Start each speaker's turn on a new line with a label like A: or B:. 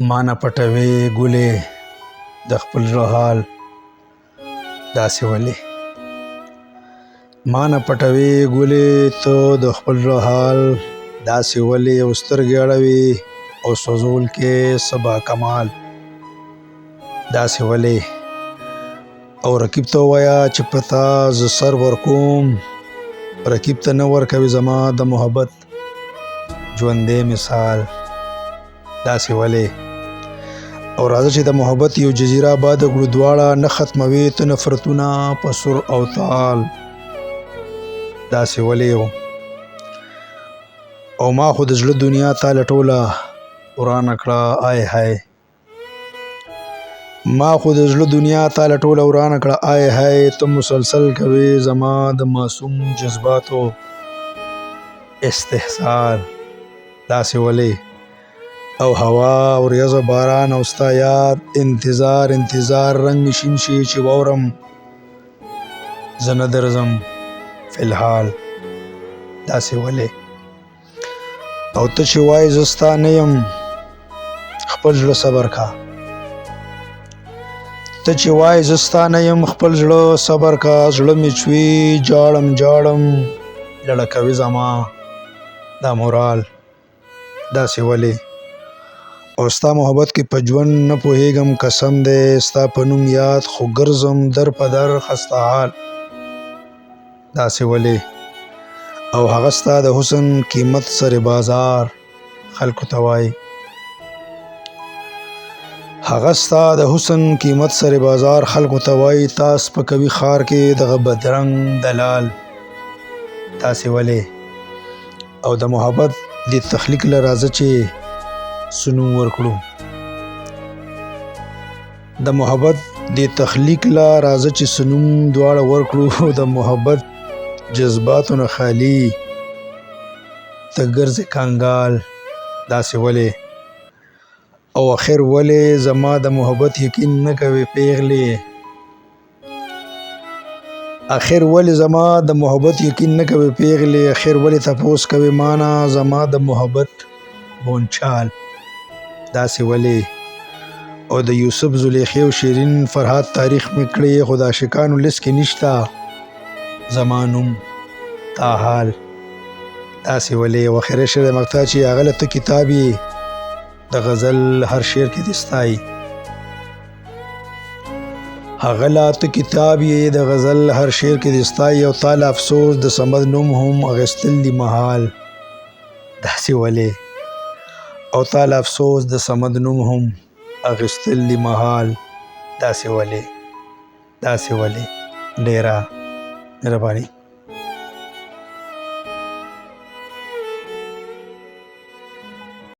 A: ما نه پټوې ګلې د خپل زړه حال داسې ولې ما نه پټوې ګلې ته د خپل زړه حال داسې ولې او سترګې اړوې او سوځول کې څه با کمال داسې ولې او رقیب ته ووایه چې په تا زه سر ورکوم رقیب ته نه ورکوي زما د محبت ژوندی مثال داسې ولې او راځه چې د محبت یو جزیره آباد کړو دواړه نه ختموي ته نفرتونه په سر او تال داسې ولې او ما خو د زړه دنیا تا لټوله ورانه کړه آی هی ما خو د زړه دنیا تا لټوله ورانه کړه آی هی ته مسلسل کوي زما د معصوم جذباتو استحصال داسې ولې او هوا او ریاض باران او ستا یاد انتظار رنگ می شین شي چې واورم زه نه درځم فی الحال داسې ولې او ته چې وایې زه ستا نه یم خپل زړه صبر کا ته چې وایې زه ستا نه یم خپل زړه صبر کا زړه مې چوي جاړم لړه کوي زما دا مورال داسې ولې او ستا محبت کې په ژوند نه پوهېږم قسم دی ستا په نوم یاد خو ګرځم در په در خسته حال داسې ولې او هغه ستا د حسن قیمت سر بازار خلکو ته وایي هغه ستا د حسن قیمت سر بازار خلکو ته وایي تا سپکوي ښار کې دغه بدرنګ دلال داسې ولې او د محبت د تخلیق له راځه چې سنوم ورکړو د محبت د تخلیق لا راځه چې سنوم دواړه ورکړو د محبت جذباتو نه خالی ته ګرځې کانګال داسې ولې او اخر ولې زما د محبت یقین نه کوي پیغلې اخر ولې زما د محبت یقین نه کوي پیغلې اخر ولې تپوس کوي مانا زما د محبت بونچال داسې ولې او د یوسف زلیخی او شیرین فرهاد تاریخ مې کړی خو د عاشقانو لیست کې نشته زما نوم تا حال داسې ولې او اخري شعر مقطع چې هغه له ته کتاب یې د غزل هر شعر کې دې ستایي هغه لا ته کتاب یې د غزل هر شعر کې دې ستایي او تا له افسوس د صمد نوم هم اخیستل دي محال داسې ولې او تعالی افسوس د صمد نوم هم اخیستل دی محال داسې ولې ډیره مهرباني